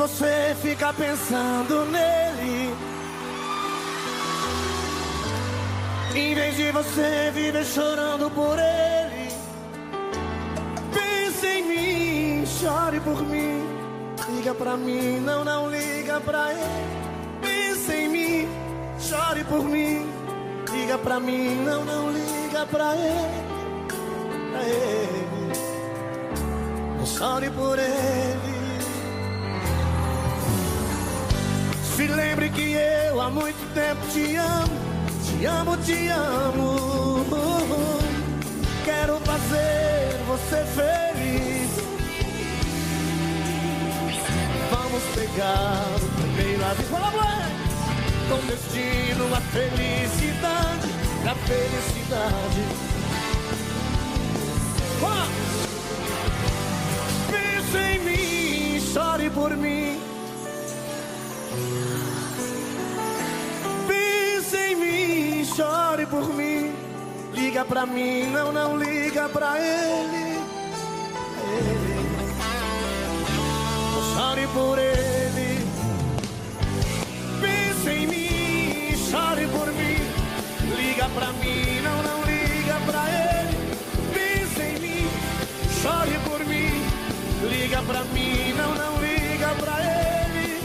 você fica pensando nele, em vez de você viver chorando por ele. Pense em mim, chore por mim, liga pra mim, não liga pra ele. Pense em mim, chore por mim, liga pra mim, não liga pra ele. Não chore por ele. Se lembre que eu há muito tempo te amo, te amo, te amo. Quero fazer você feliz. Vamos pegar o primeiro avião com destino à felicidade, à felicidade. Pense em mim, chore por mim. Pense em mim, chore por mim. Liga pra mim, não liga pra ele. Chore por ele. Pense em mim, chore por mim. Liga pra mim, não liga pra ele. Pense em mim, chore por mim. Liga pra mim, não liga pra ele.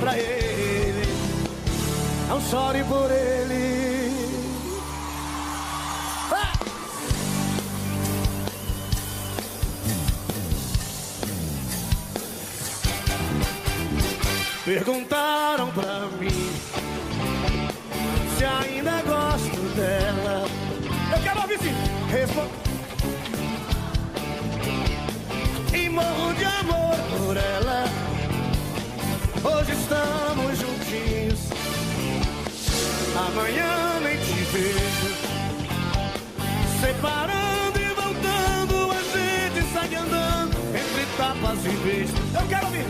Pra ele. Não chore por ele. Perguntaram pra mim se ainda gosto dela. Eu quero ouvir sim. E morro de amor por ela. Hoje estamos juntinhos, amanhã nem te vejo. Separando e voltando, a gente segue andando entre tapas e beijos. Eu quero ouvir.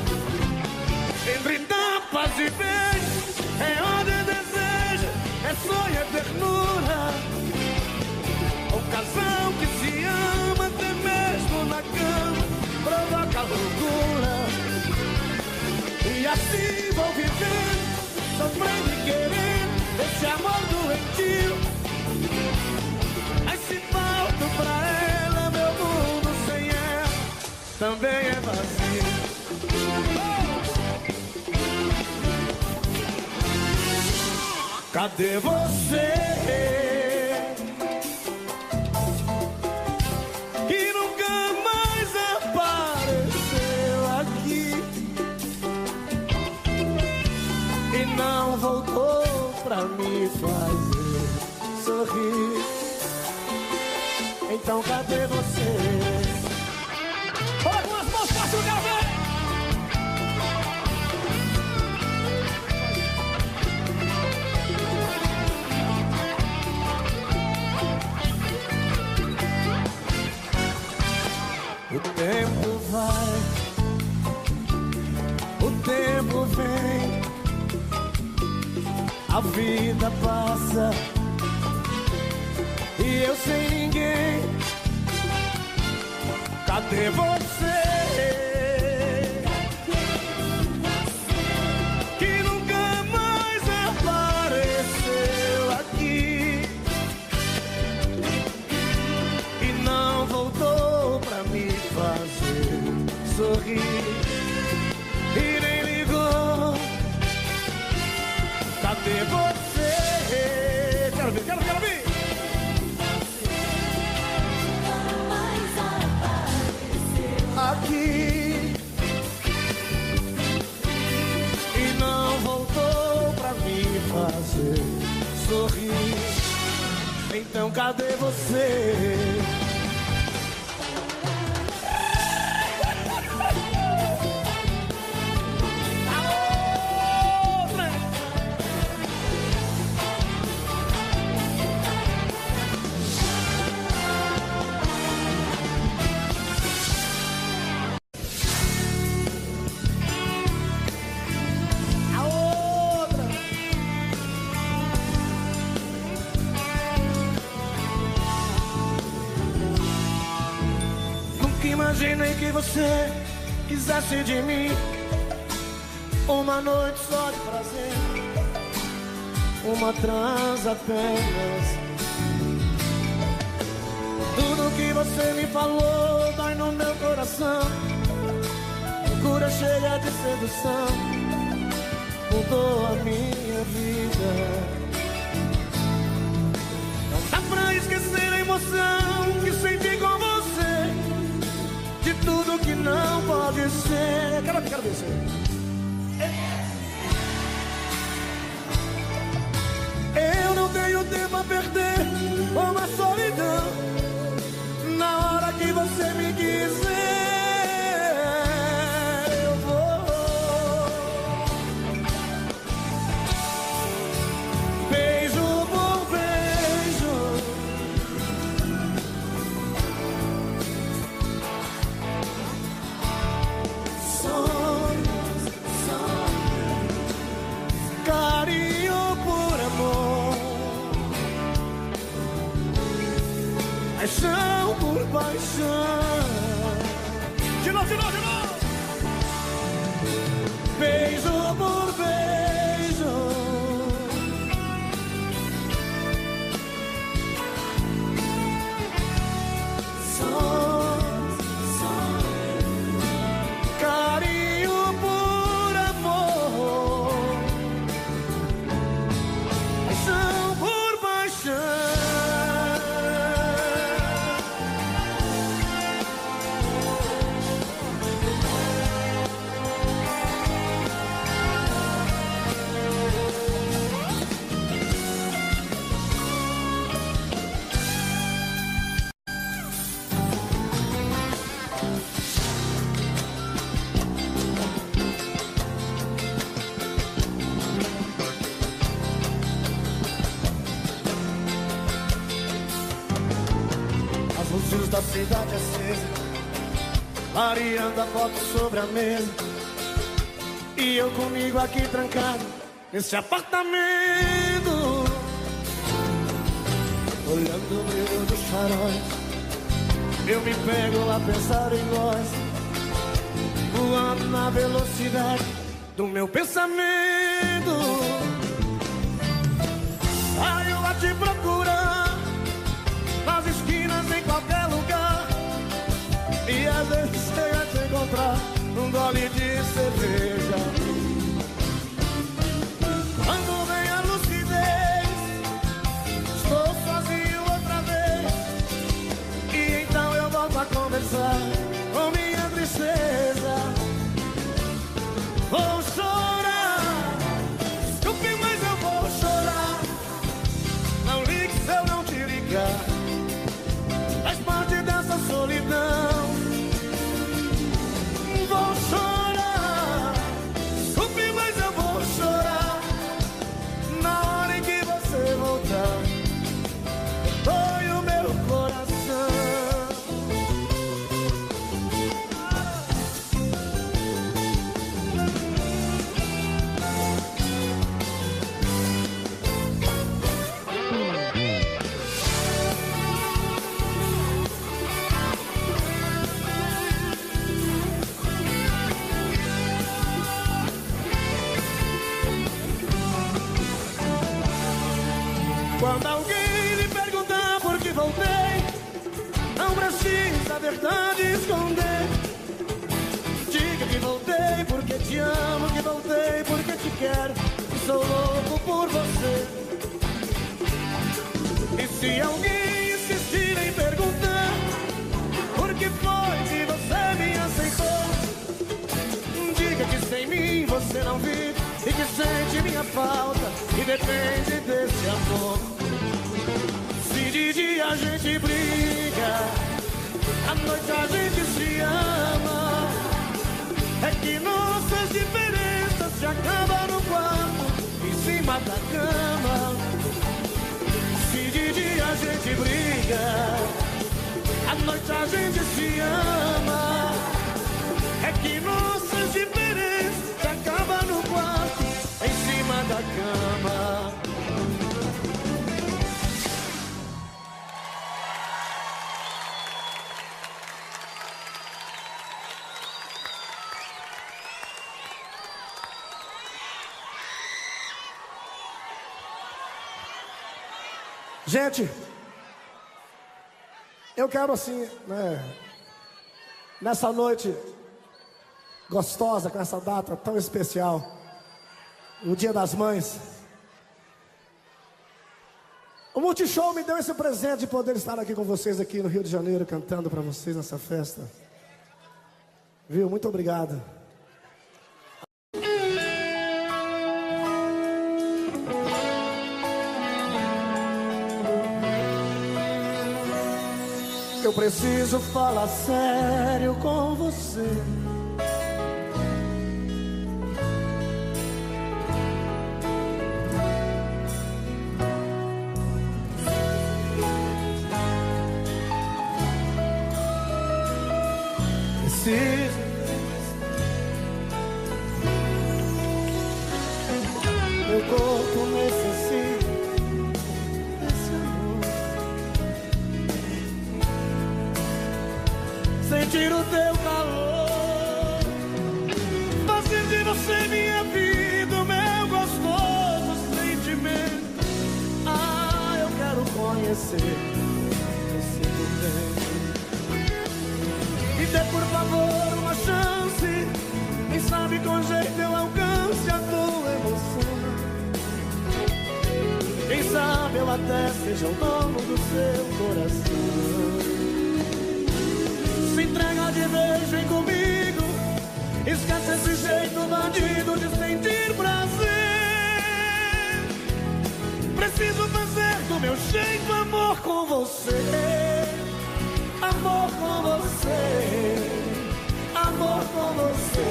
Entre tapas e beijos, é onde deseja, é sonho, é ternura. Um casal que se ama até mesmo na cama provoca loucura. E assim vou vivendo, sofrendo e querendo esse amor doentio. Mas se falto pra ela, meu mundo sem ela também é vazio. Cadê você? Que nunca mais apareceu aqui e não voltou pra me fazer sorrir. Então cadê você? Olha com as mãos pra cima, velho! O tempo vai, o tempo vem, a vida passa e eu sem ninguém. Cadê você? Que nunca mais apareceu aqui e não voltou pra me fazer sorrir e nem ligou. Cadê você? Quero ver, quero ver. Aqui e não voltou pra me fazer sorrir. Então cadê você? Imaginei que você quisesse de mim uma noite só de prazer, uma transa apenas. Tudo que você me falou dói no meu coração. Cura cheia de sedução mudou a minha vida. Não dá pra esquecer a emoção que senti com você, de tudo que não pode ser. Quero ver você. Eu não tenho tempo a perder com uma solidão. Na hora que você me quiser, eu vou. Beijo por beijo, sonhos, carinho por amor, paixão por paixão. De novo, de novo, de novo. Beijo por beijo, carinho por amor, paixão por paixão. As luzes da cidade acesa, clareando a foto sobre a mesa, e eu comigo aqui trancado nesse apartamento, olhando o brilho dos faróis. Eu me pego a pensar em nós, voando na velocidade do meu pensamento. Saio a te procurar nas esquinas, em qualquer lugar, e às vezes chega a te encontrar num gole de cerveja. Quando vem a lucidez, estou sozinho outra vez, e então eu volto a conversar com minha tristeza. Vou chorar, desculpe, mas eu vou chorar. Não ligue se eu não te ligar, faz parte dessa solidão. Vou chorar, desculpe, mas eu vou chorar. Na hora em que você voltar, dói o meu coração. Quando alguém lhe perguntar por que voltei, não precisa a verdade esconder. Diga que voltei porque te amo, que voltei porque te quero, que sou louco por você. E se alguém insistir em perguntar por que foi que você me aceitou, diga que sem mim você não vive e que sente minha falta e depende desse amor. Se de dia a gente briga, à noite a gente se ama, é que nossas diferenças se acabam no quarto, em cima da cama. Se de dia a gente briga, à noite a gente se ama, é que nossas diferenças se acabam no quarto, em cima da cama. Gente, eu quero assim, né, nessa noite gostosa, com essa data tão especial, o Dia das Mães, o Multishow me deu esse presente de poder estar aqui com vocês aqui no Rio de Janeiro, cantando para vocês nessa festa. Viu? Muito obrigado. Eu preciso falar sério com você. Preciso. Meu corpo necessita desse amor. Sentir o teu calor, fazer de você minha vida, o meu gostoso sentimento. Ah, eu quero conhecer esse momento. Me dê por favor uma chance, quem sabe com jeito eu alcance a tua emoção. Quem sabe eu até seja o dono do seu coração. Se entrega de vez, vem comigo, esquece esse jeito bandido de sentir prazer. Preciso fazer do meu jeito amor com você. Amor com você, amor com você.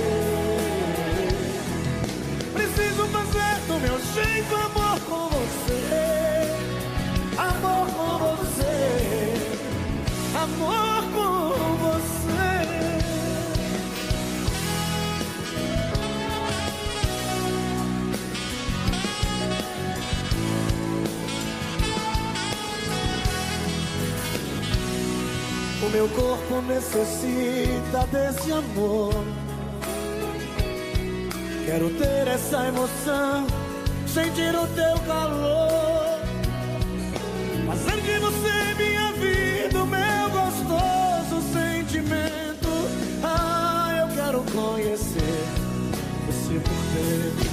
Preciso fazer do meu jeito amor com você. Amor com você, amor com você. O meu corpo necessita desse amor. Quero ter essa emoção, sentir o teu calor, fazer de você minha vida, o meu gostoso sentimento. Ah, eu quero conhecer você por dentro.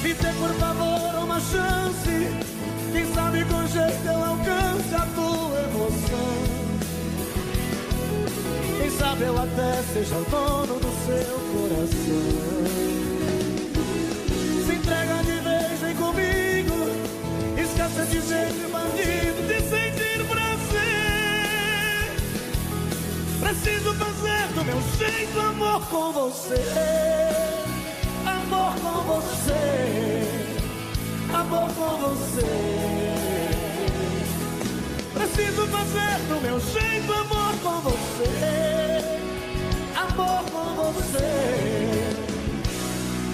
Me dê por favor uma chance, quem sabe com jeito eu alcance a tua emoção. Quem sabe eu até seja o dono do seu coração. Se entrega de vez, vem comigo, esquece de jeito bandido de sentir prazer. Preciso fazer do meu jeito amor com você. Amor com você, amor com você. Preciso fazer do meu jeito amor com você. Amor com você.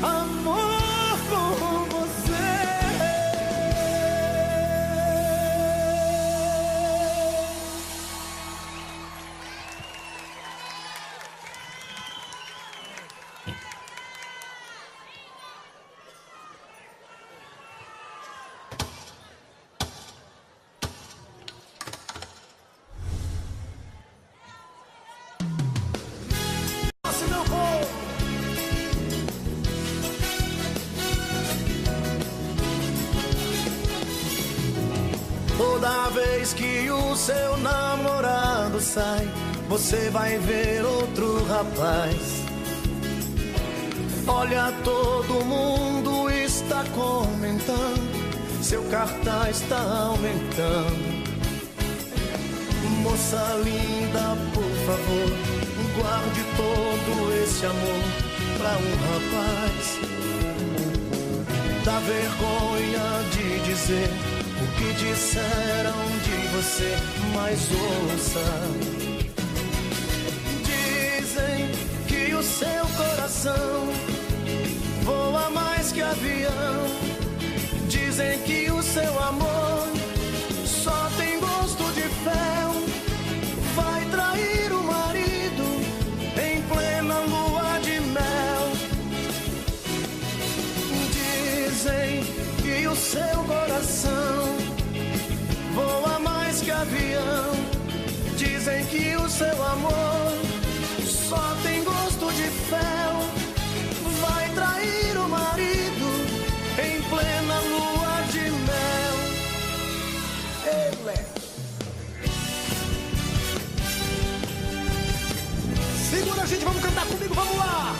Amor com você. Toda vez que o seu namorado sai, você vai ver outro rapaz. Olha, todo mundo está comentando, seu cartaz está aumentando. Moça linda, por favor, guarde todo esse amor pra um rapaz. Dá vergonha de dizer o que disseram de você, mas ouça. Dizem que o seu coração voa mais que avião. Dizem que o seu amor só tem gosto de fel. Vai trair o marido em plena lua de mel. Dizem que o seu coração que o seu amor só tem gosto de fel. Vai trair o marido em plena lua de mel. Ele. Segura, gente, vamos cantar comigo, vamos lá!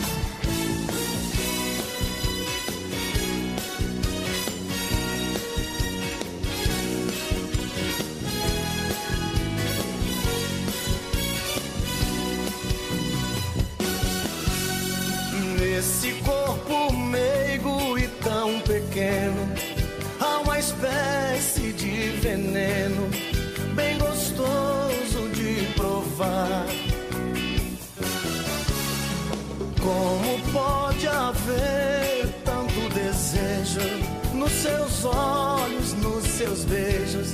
Nesse corpo meigo e tão pequeno há uma espécie de veneno bem gostoso de provar. Como pode haver tanto desejo nos seus olhos, nos seus beijos,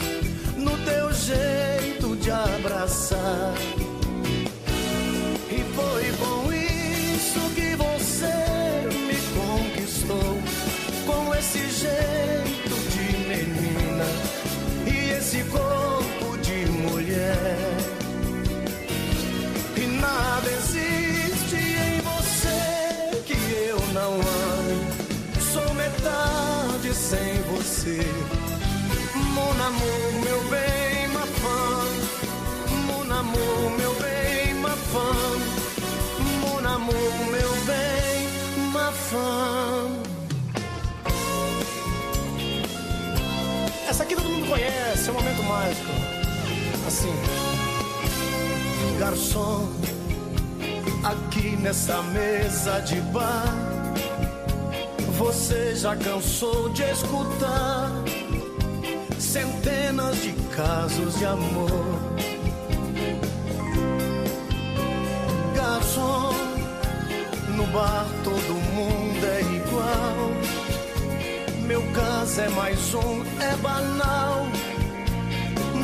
no teu jeito de abraçar? E foi com isso que você me conquistou, com esse jeito de menina e esse corpo de mulher. E nada existe em você que eu não ame, sou metade sem você. Mon amour, meu bem, ma femme. Mon amour, meu bem, ma femme. Mon amour, meu bem, ma femme. Essa aqui todo mundo conhece, é um momento mágico. Assim. Garçom, aqui nessa mesa de bar, você já cansou de escutar centenas de casos de amor. Garçom, no bar todo mundo é igual. Meu caso é mais um, é banal.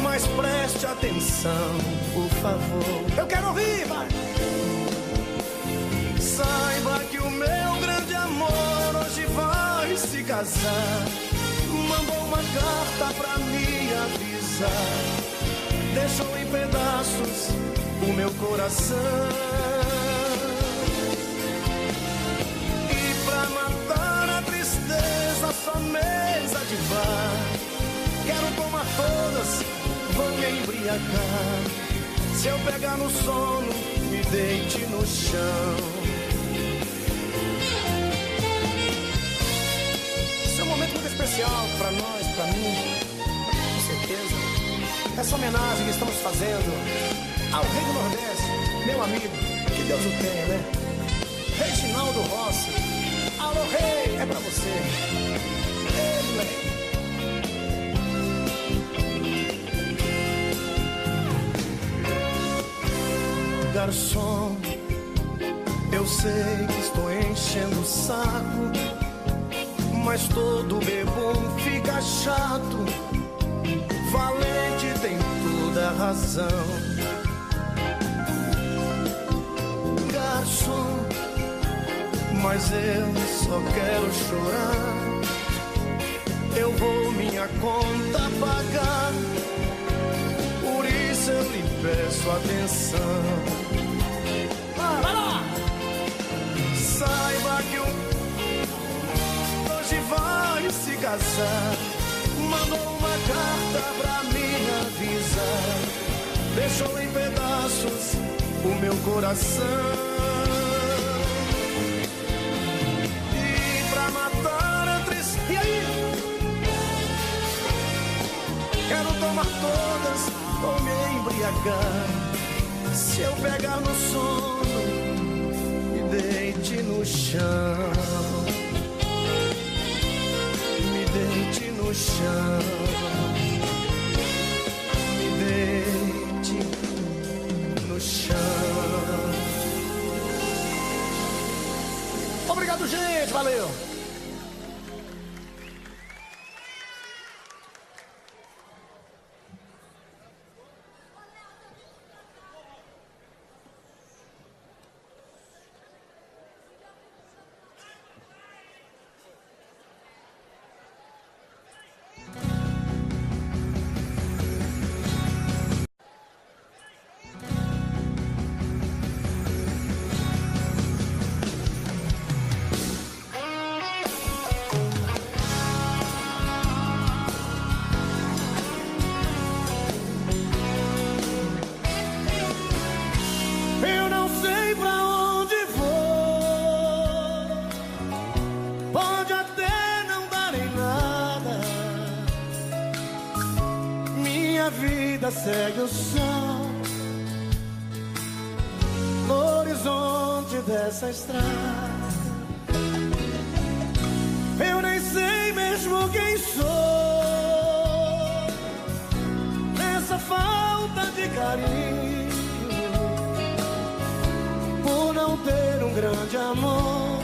Mas preste atenção, por favor. Eu quero ouvir, vai! Saiba que o meu grande amor hoje vai se casar. Mandou uma carta pra me avisar. Deixou em pedaços o meu coração. E pra matar a tristeza, só mesa de bar. Quero tomar todas, vou me embriagar. Se eu pegar no sono, me deite no chão. Esse é um momento muito especial pra nós, pra mim, com certeza. Essa homenagem que estamos fazendo ao Rei do Nordeste, meu amigo, que Deus o tenha, né? Reginaldo Rossi. Alô, Rei, é pra você. Ele. Garçom, eu sei que estou enchendo o saco, mas todo bebum fica chato. Valente tem toda a razão. Garçom, mas eu só quero chorar. Eu vou minha conta pagar, por isso eu lhe peço atenção. Vai lá! Saiba que hoje vai se casar. Mandou uma carta pra me avisar. Deixou em pedaços o meu coração. E pra matar a tristeza, e aí? Quero tomar todas, vou me embriagar. Se eu pegar no sono, me deite no chão. Me deite no chão. Me deite no chão. Obrigado, gente, valeu! vida segue o sol no horizonte dessa estrada. Eu nem sei mesmo quem sou nessa falta de carinho, por não ter um grande amor.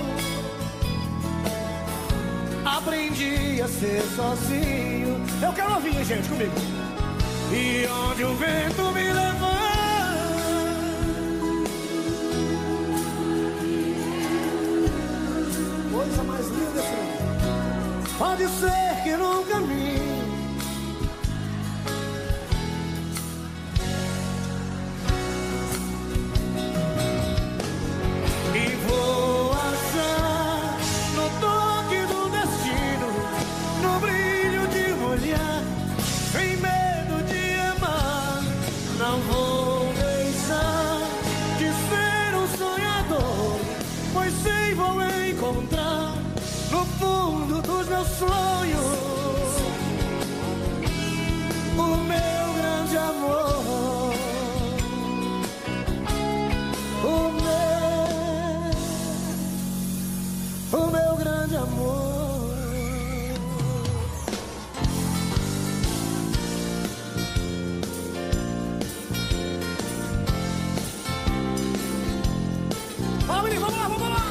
Aprendi a ser sozinho. Eu quero ouvir, hein, gente, comigo. E onde o vento me levar, coisa mais linda esse mundo. Pode ser que no caminho e vou achar no toque do destino, no brilho de um olhar, sem medo de amar. Não vou deixar de ser um sonhador, pois sei vou encontrar no fundo dos meus sonhos o meu grande amor, o meu grande amor. Vamos lá, vamos lá!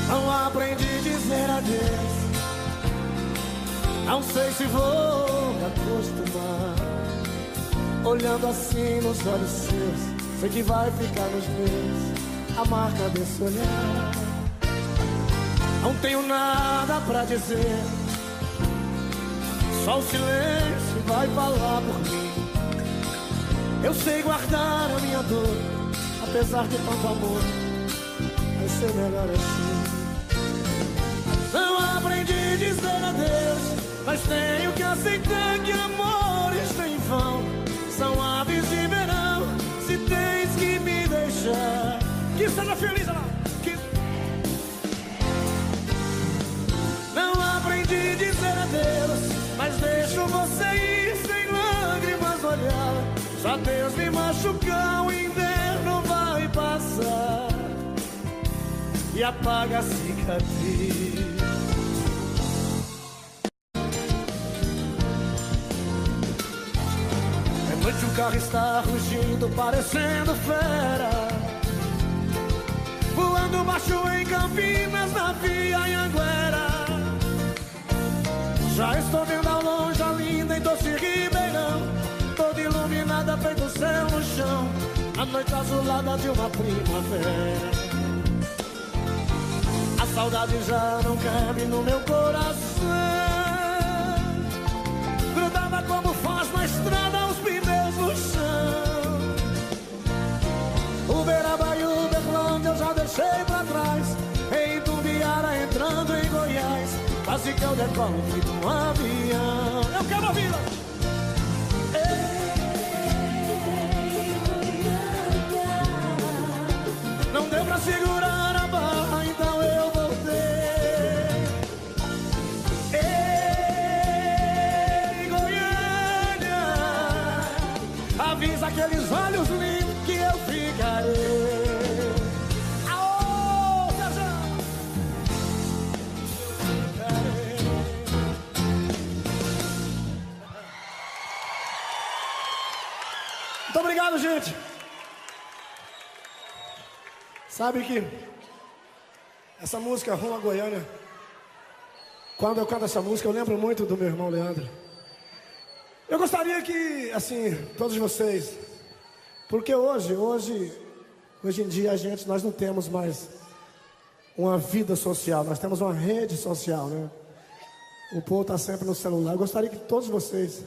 Não aprendi a dizer adeus, não sei se vou me acostumar. Olhando assim nos olhos seus, sei que vai ficar nos meus a marca desse olhar. Não tenho nada pra dizer, só o silêncio vai falar por mim. Eu sei guardar a minha dor, apesar de tanto amor, vai ser melhor assim. Não aprendi a dizer adeus, mas tenho que aceitar que amores têm vão, são aves de verão. Se tens que me deixar, que seja feliz, lá. Que... Não aprendi a dizer adeus, mas deixo você ir sem lágrimas olhar. Só Deus me machucar, o inverno vai passar e apaga a cicatriz. É noite, o carro está rugindo, parecendo fera, voando baixo em Campinas, na Via Anhanguera. Já estou vendo ao longe a linda em Doce Ribeirão, toda iluminada, feito céu no chão, a noite azulada de uma primavera. A saudade já não cabe no meu coração, grudada como foz na estrada, os pneus no chão. Uberaba e Uberlândia eu já deixei pra trás, em Tumbiara entrando em Goiás, quase que eu decolo feito um avião. Eu quero ouvir. Não deu pra segurar a barra, então eu voltei. Ei, Goiânia, avisa aqueles olhos lindos que eu ficarei. Aô, Sérgio! Muito obrigado, gente. Sabe que essa música Rumo a Goiânia, quando eu canto essa música, eu lembro muito do meu irmão Leandro. Eu gostaria que, assim, todos vocês, porque hoje em dia nós não temos mais uma vida social, nós temos uma rede social, né? O povo está sempre no celular. Eu gostaria que todos vocês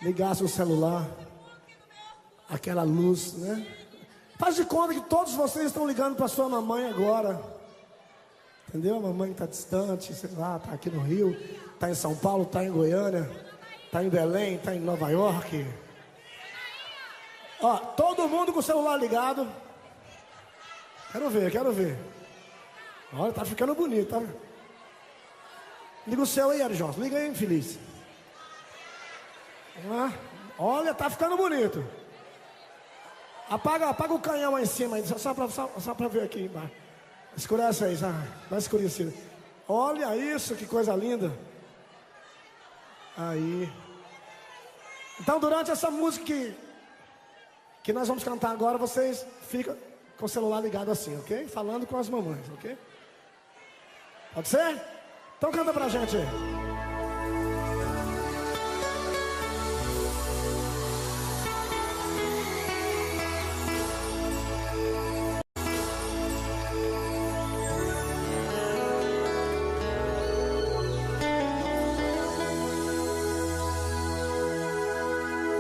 ligassem o celular, aquela luz, né? Faz de conta que todos vocês estão ligando para sua mamãe agora. Entendeu? A mamãe está distante, sei lá, está aqui no Rio, está em São Paulo, está em Goiânia, está em Belém, está em Nova York. Ó, todo mundo com o celular ligado. Quero ver. Olha, tá ficando bonito, tá? Liga o seu aí, Eric Johnson. Liga aí, infeliz. Olha, tá ficando bonito. Apaga o canhão aí em cima, só pra ver aqui embaixo. Escurece aí, já. Dá escurecida. Olha isso, que coisa linda. Aí. Então, durante essa música que nós vamos cantar agora, vocês ficam com o celular ligado assim, ok? Falando com as mamães, ok? Pode ser? Então canta pra gente aí.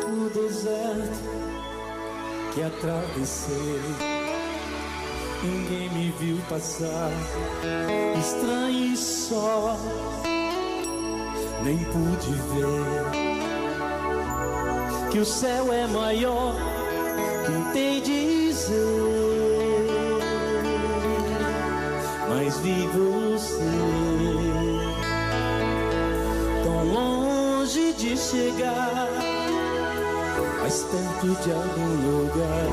O deserto que atravessei, ninguém me viu passar, estranho e só, nem pude ver que o céu é maior, tentei dizer, mas vi você tão longe de chegar, mais perto de algum lugar.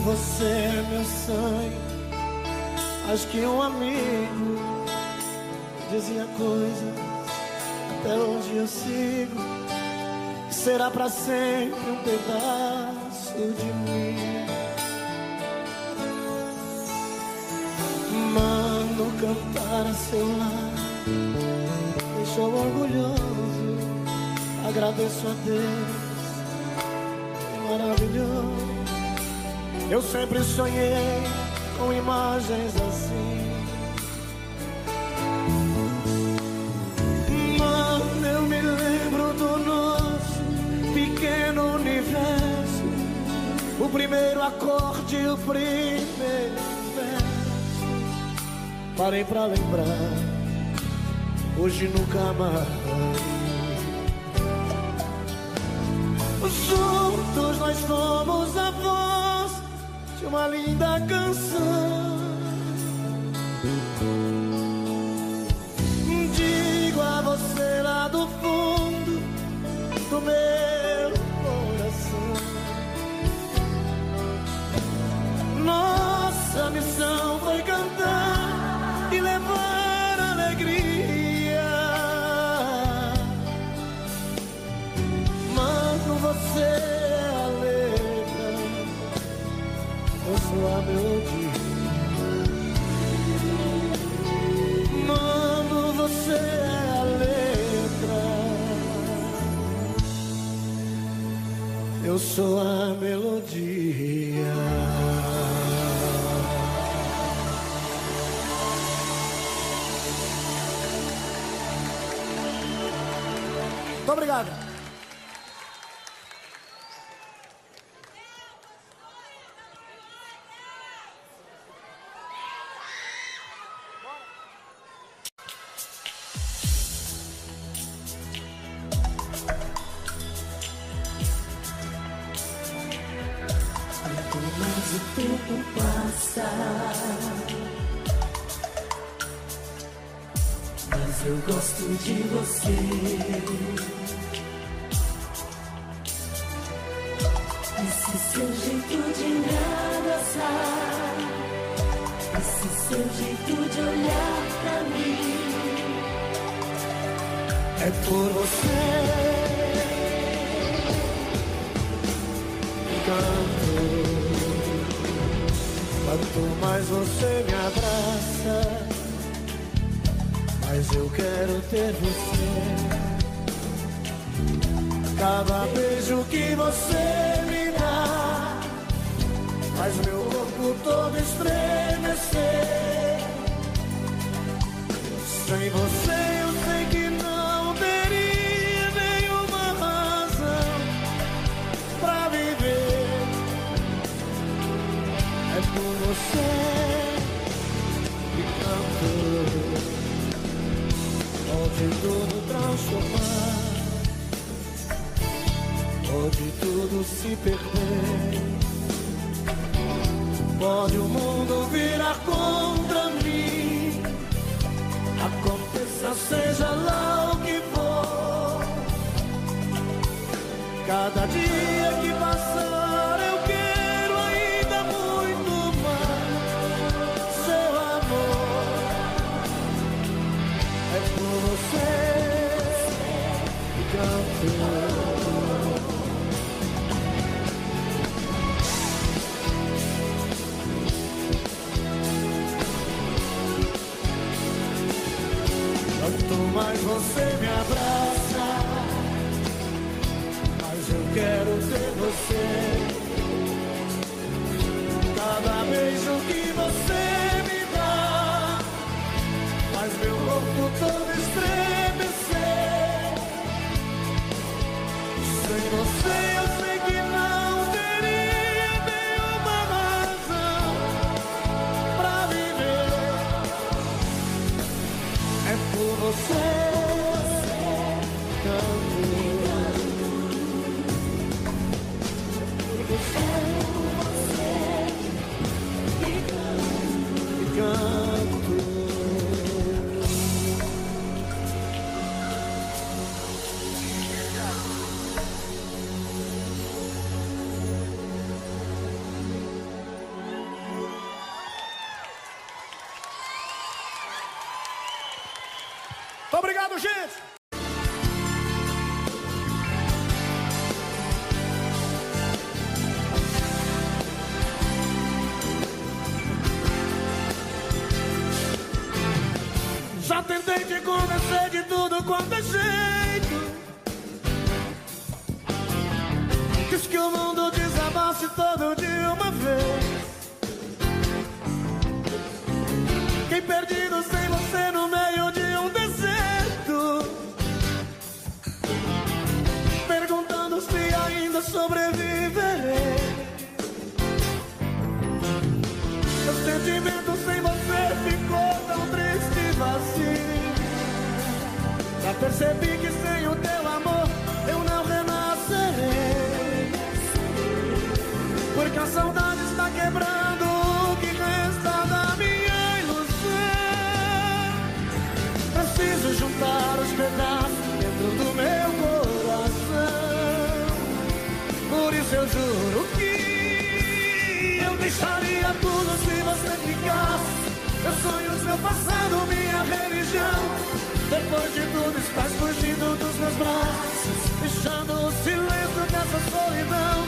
Você é meu sonho. Acho que um amigo dizia coisas, até hoje eu sigo. Será pra sempre um pedaço de mim. Mano, cantar a seu lado deixou orgulhoso. Agradeço a Deus, é maravilhoso. Eu sempre sonhei com imagens assim. Mano, eu me lembro do nosso pequeno universo. O primeiro acorde, o primeiro verso. Parei pra lembrar, hoje nunca mais. Juntos nós fomos a voz de uma linda canção. Digo a você lá do fundo do meu coração, nossa missão foi cantar e levar alegria. Mano, você é a letra, eu sou a melodia. Mano, você é a letra, eu sou a melodia. Muito obrigado. Mas o tempo passa, mas eu gosto de você. Esse seu jeito de me abraçar, esse seu jeito de olhar pra mim, É por você canto. Quanto mais você me abraça, mais eu quero ter você. Cada beijo que você me dá faz meu corpo todo estremecer. Sem você eu sei que não por você que canto. Pode tudo transformar, pode tudo se perder, pode o mundo virar contra mim. Aconteça, seja lá o que for. Cada dia que passar eu quero ainda muito mais seu amor. É por você que canto. Quanto mais você me abraça, mais eu quero ter você. Cada beijo que você me dá faz meu corpo todo estremecer. Sem você eu sei que não teria nenhuma razão pra viver. É por você canto. Obrigado, gente! Já tentei te convencer de tudo quanto é jeito. Quis que o mundo desabasse todo de uma vez. Fiquei perdido sem você no meio de um deserto, perguntando se ainda sobreviverei. Meu sentimento sem você ficou tão triste e vazio. Já percebi que sem o teu amor eu não renascerei, porque a saudade está quebrando o que resta da minha ilusão. Preciso juntar os pedaços dentro do meu coração. Por isso eu juro que eu deixaria tudo se você ficasse. Meus sonhos, meu passado, minha religião. Depois de tudo estás fugindo dos meus braços, deixando o silêncio dessa solidão.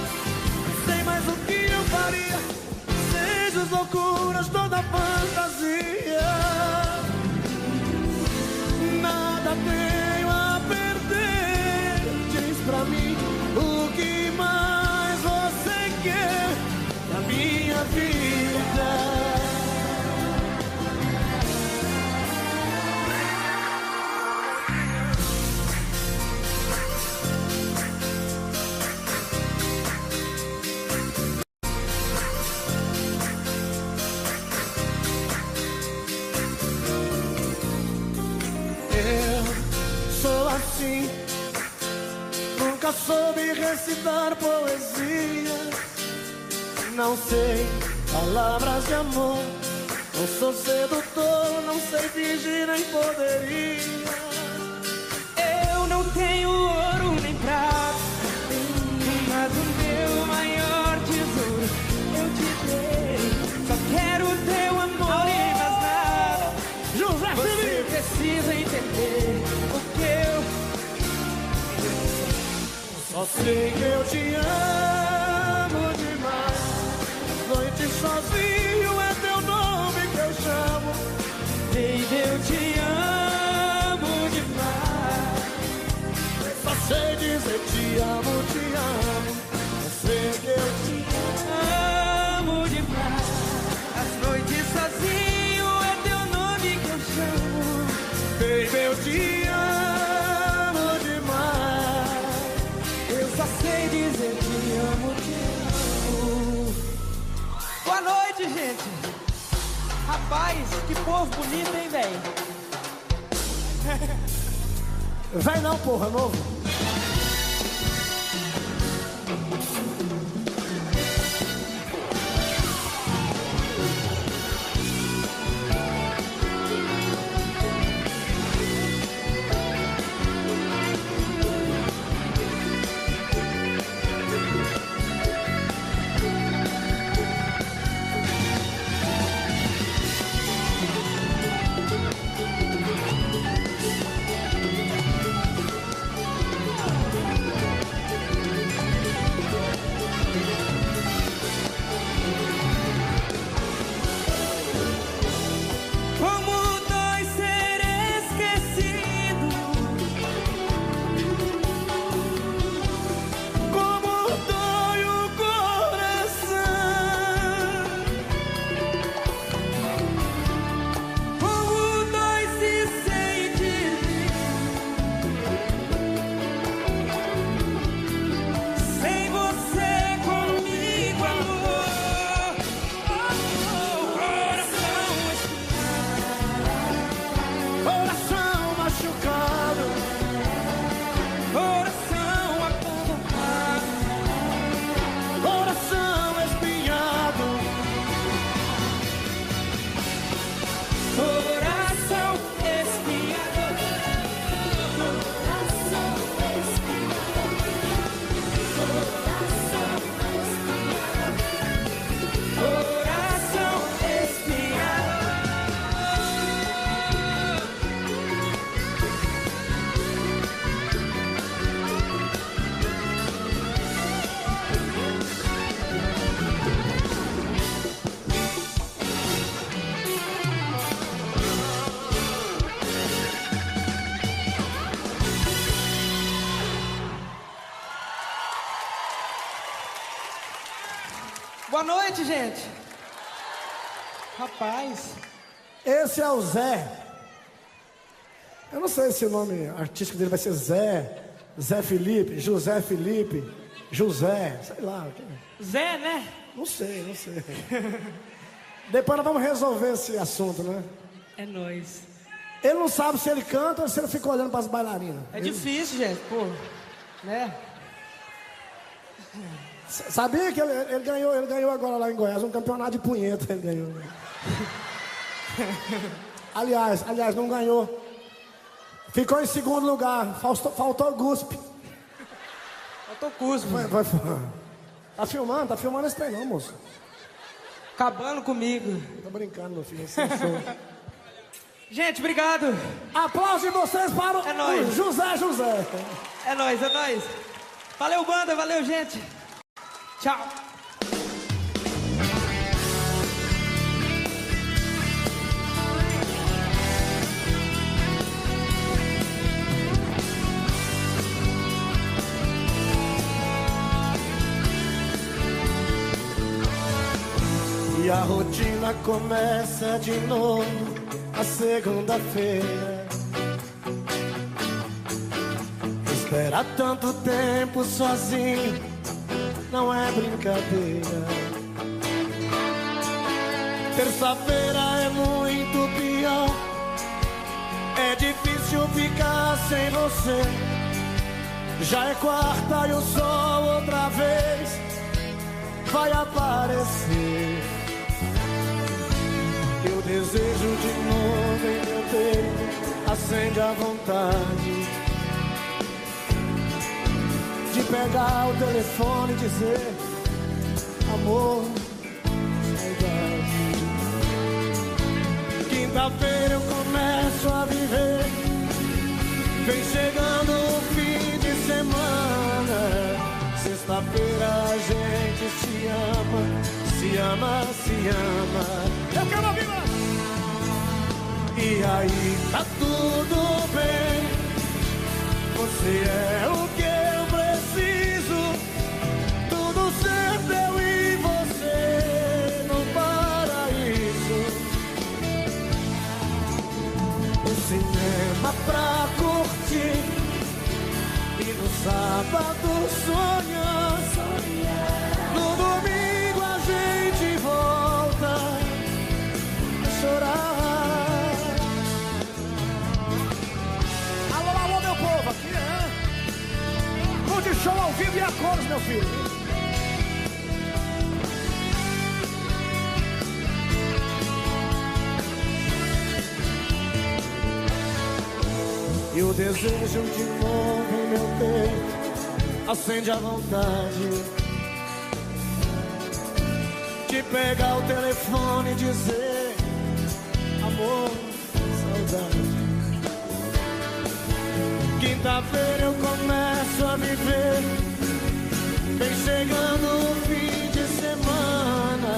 Não sei mais o que eu faria, desejos, loucuras, toda fantasia. Nada tenho a perder. Diz pra mim o que mais você quer da minha vida. Assim, nunca soube recitar poesia. Não sei palavras de amor. Não sou sedutor, não sei fingir nem poderia. Eu não tenho ouro nem prata, mas o meu maior tesouro eu te dei. Só quero o teu amor e mais nada. José Você Felipe precisa entender o que eu só sei que eu te amo demais. Noite sozinho é teu nome que eu chamo. Baby, eu te amo demais. Só sei dizer te amo, te amo. Só sei que eu te amo demais. As noites sozinho é teu nome que eu chamo. Baby, eu te amo demais. Eu só sei dizer te amo, te amo. Boa noite, noite, gente. Rapaz, que povo bonito, hein, velho? Vai não, porra, novo. Boa noite, gente. Rapaz. Esse é o Zé. Eu não sei se o nome artístico dele vai ser Zé Felipe, José Felipe, José, sei lá. Zé, né? Não sei. Depois nós vamos resolver esse assunto, né? É nóis. Ele não sabe se ele canta ou se ele fica olhando para as bailarinas. É difícil, gente, pô. Né? Sabia que ele ganhou agora lá em Goiás um campeonato de punheta, ele ganhou. Aliás, não ganhou. Ficou em segundo lugar, faltou guspe. Faltou cuspe. Tá filmando esse trem não, moço. Acabando comigo. Tô brincando, meu filho, esse é show. Gente, obrigado. Aplausos de vocês para o José. É nóis. Valeu, banda, valeu, gente. Tchau. E a rotina começa de novo na segunda-feira. Esperar tanto tempo sozinho não é brincadeira. Terça-feira é muito pior. É difícil ficar sem você. Já é quarta e o sol outra vez vai aparecer. E o desejo de novo em meu peito acende a vontade de pegar o telefone e dizer: amor, saudade. Quinta-feira eu começo a viver. Vem chegando o fim de semana. Sexta-feira a gente se ama. Eu quero ouvir mais. E aí tá tudo bem. Você é o que eu preciso. Tudo certo, eu e você no paraíso. O cinema pra curtir e no sábado sonhar. No domingo a gente volta de acordes, meu filho. E o desejo de novo em meu peito acende a vontade de pegar o telefone e dizer: amor, saudade. Quinta-feira eu começo a viver, vem chegando o fim de semana.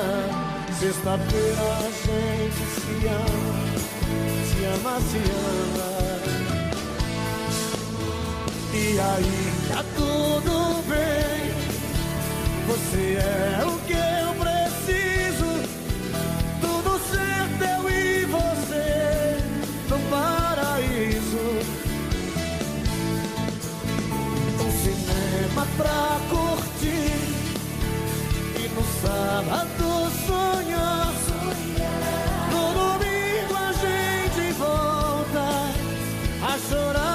Sexta-feira a gente se ama, se ama. E aí, tá tudo bem, você é o que eu preciso, tudo certo eu e você no paraíso. Um cinema pra curtir e no sábado sonhar. No domingo a gente volta a chorar.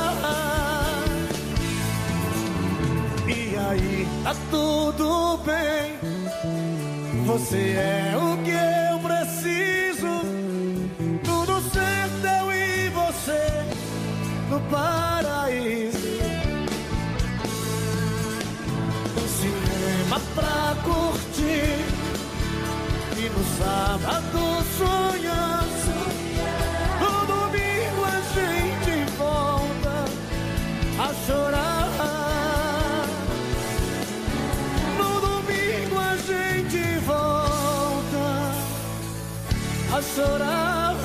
E aí, tá tudo bem, você é o que eu preciso, tudo certo eu e você no paraíso. Um cinema pra curtir e no sábado sonhar. No domingo a gente volta a chorar. A chorar.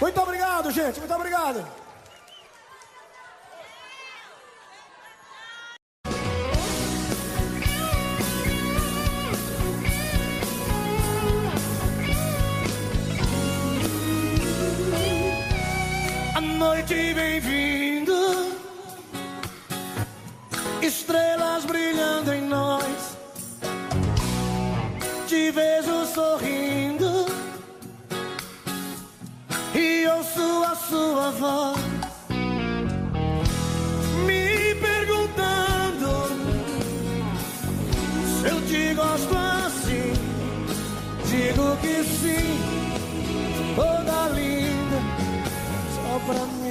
Muito obrigado, gente. Muito obrigado. A noite vem vindo, estrelas brilhando em nós, te vejo sorrindo e ouço a sua voz me perguntando se eu te gosto assim. Digo que sim, toda linda, só pra mim.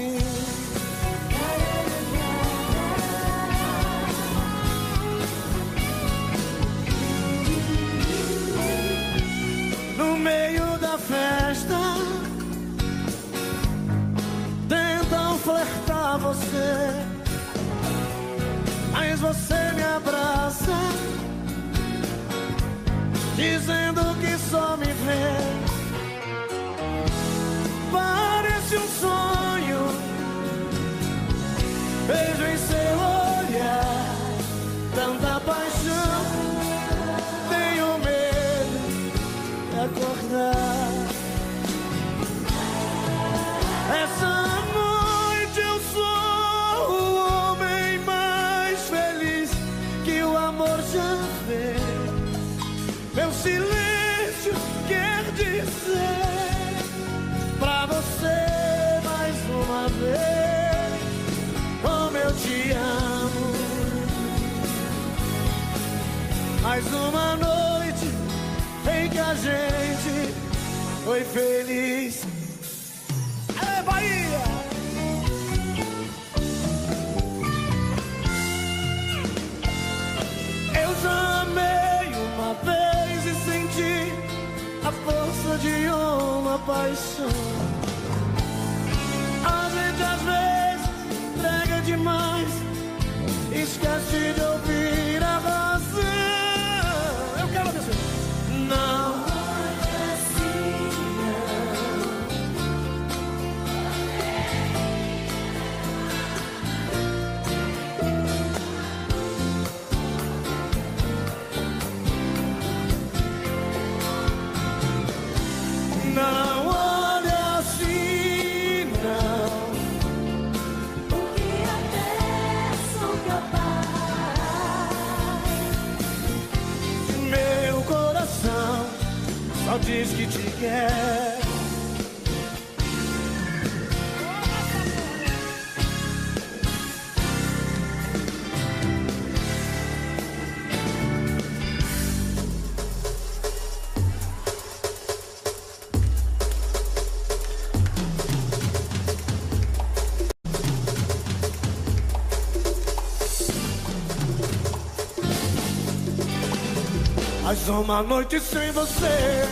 No meio da festa tentam flertar você, mas você me abraça dizendo que só me vê. Parece um sonho, vejo em seu olhar tanta paixão. Tenho medo de acordar. Essa noite eu sou o homem mais feliz que o amor já fez. Meu silêncio quer dizer pra você mais uma vez como eu te amo. Mais uma noite em que a gente foi feliz. É Bahia! Eu já amei uma vez e senti a força de uma paixão. A gente às vezes entrega demais, esquece de ouvir a razão. Eu quero dizer, não. Não olha assim, não, porque até sou capaz. meu coração só diz que te quer. Mais uma noite sem você,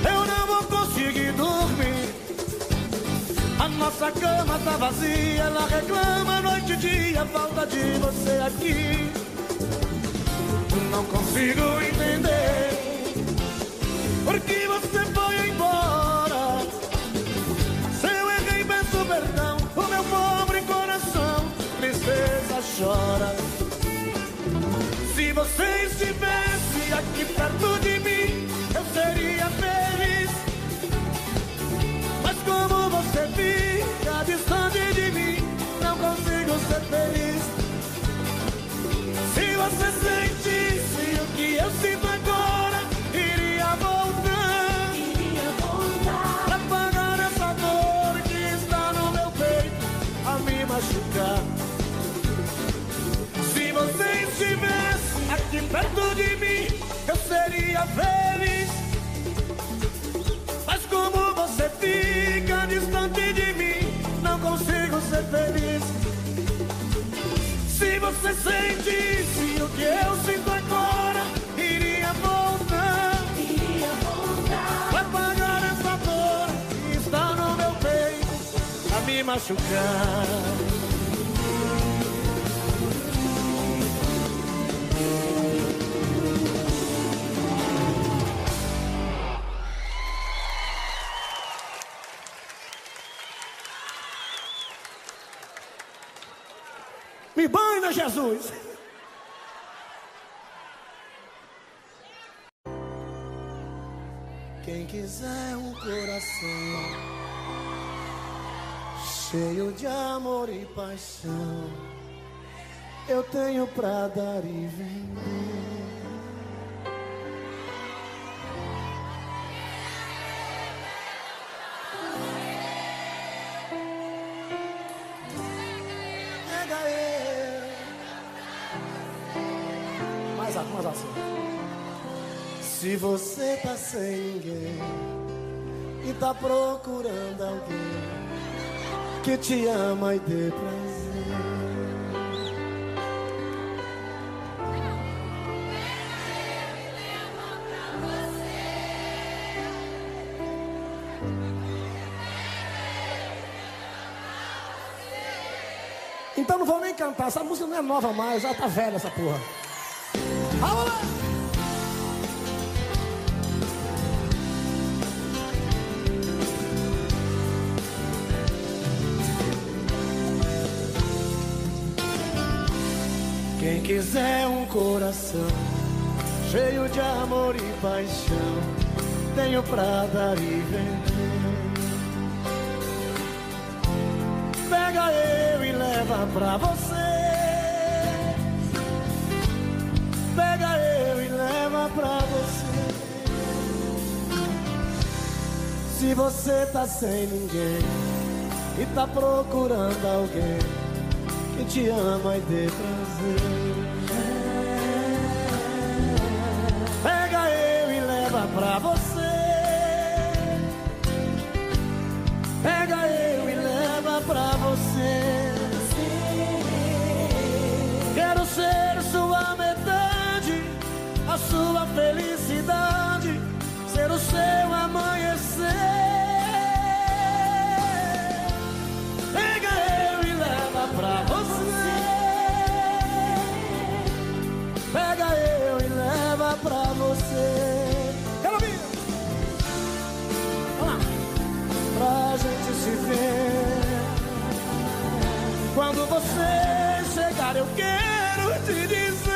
eu não vou conseguir dormir. A nossa cama tá vazia, ela reclama noite e dia, falta de você aqui. Não consigo entender por que você foi embora. Se eu errei, peço perdão, o meu pobre coração, tristeza chora. Se você estivesse aqui perto de mim, eu seria feliz. Mas como você fica distante de mim, não consigo ser feliz. Se você sentisse o que eu sinto agora, iria voltar, pra apagar essa dor que está no meu peito a me machucar. Se você estivesse aqui perto de mim, eu seria feliz. Mas como você fica distante de mim, não consigo ser feliz. Se você sentisse o que eu sinto agora, iria voltar, pra apagar essa dor que está no meu peito a me machucar. Me banha, Jesus! Quem quiser um coração cheio de amor e paixão, eu tenho pra dar e vender. Mas assim, se você tá sem ninguém e tá procurando alguém que te ama e dê prazer, então não vou nem cantar, essa música não é nova mais, já tá velha essa porra. Vamos lá! Quem quiser um coração cheio de amor e paixão, tenho pra dar e vender. Pega eu e leva pra você. Pega eu e leva pra você. Se você tá sem ninguém e tá procurando alguém que te ama e dê prazer, pega eu e leva pra você. Pega eu e leva pra você. Quero ser sua metade, a sua felicidade, ser o seu amanhecer. Pega eu e leva pra você. Pega eu e leva pra você. Quero ouvir. Vamos lá. Pra gente se ver. Quando você chegar eu quero te dizer.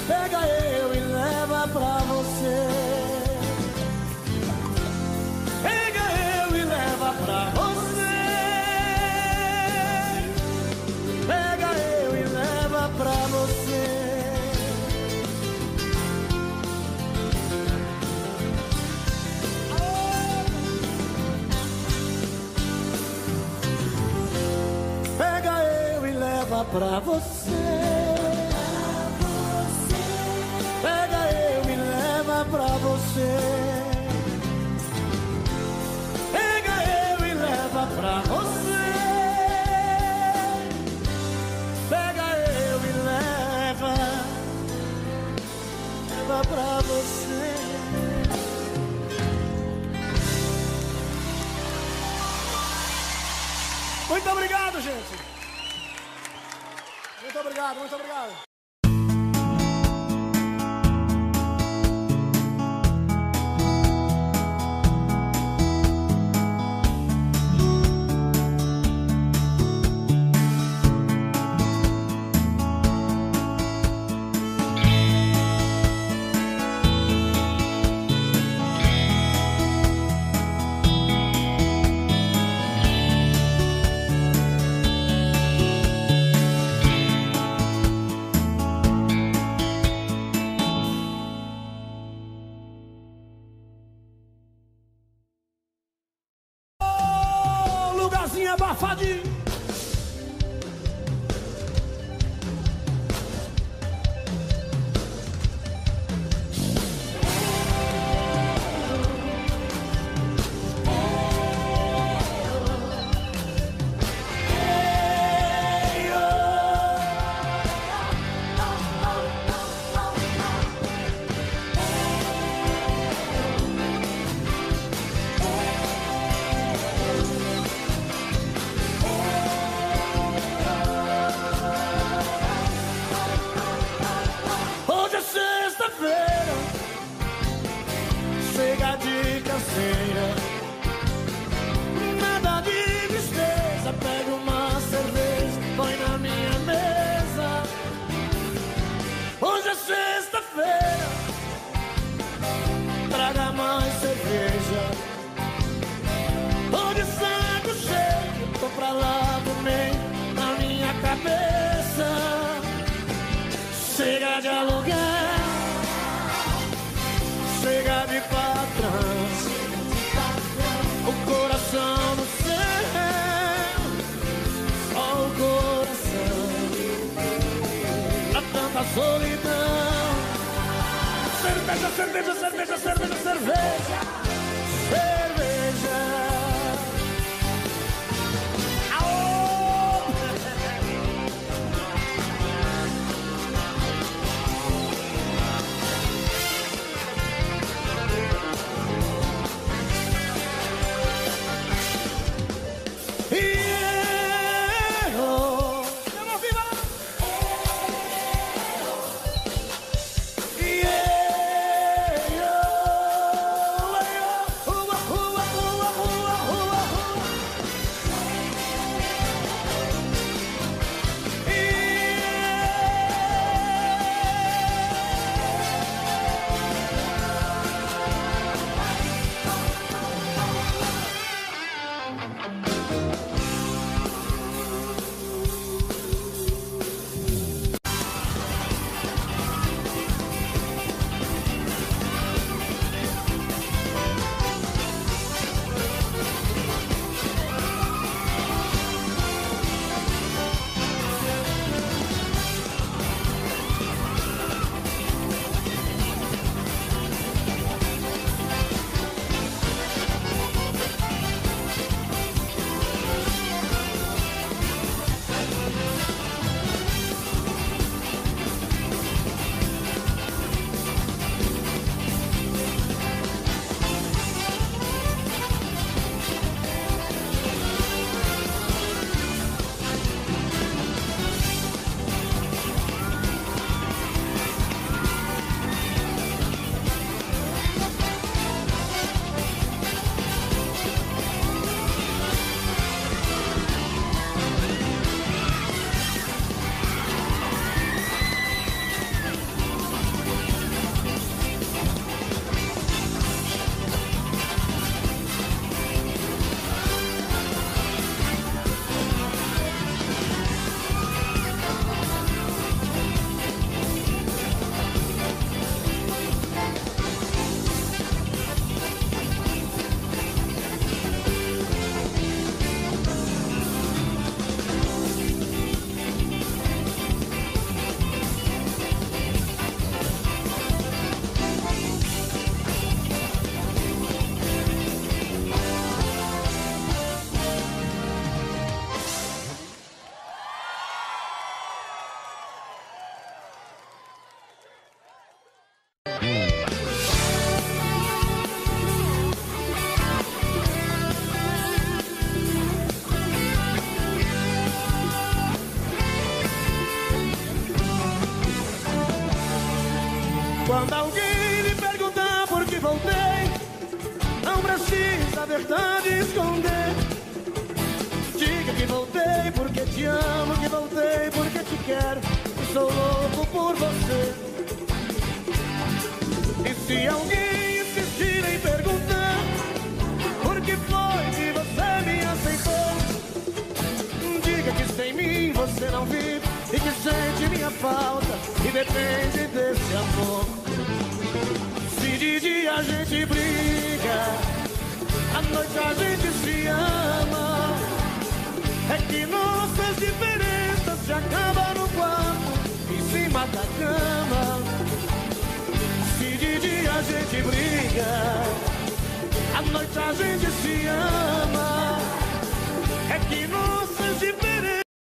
Pega eu e leva pra você. Pega eu e leva pra você. Pega eu e leva pra você. Pega eu e leva pra você. Pega eu e leva pra você. Pega eu e leva pra você. Muito obrigado, gente. Muito obrigado, muito obrigado. Abafadinho. Chega de canseira, nada de tristeza. Pega uma cerveja, põe na minha mesa. Hoje é sexta-feira, traga mais cerveja. Tô de saco cheio, tô pra lá do meio, na minha cabeça. Chega de aluguel, chega de patrão, o coração no céu, só o coração, pra tanta solidão. Cerveja, cerveja, cerveja, cerveja, cerveja, cerveja. verdade esconder. Diga que voltei porque te amo, que voltei porque te quero, e sou louco por você. E se alguém insistir em perguntar por que foi que você me aceitou, diga que sem mim você não vive e que sente minha falta e depende desse amor. Se de dia a gente briga, à noite a gente se ama, é que nossas diferenças se acabam no quarto, em cima da cama. Se de dia a gente briga, à noite a gente se ama, é que nossas diferenças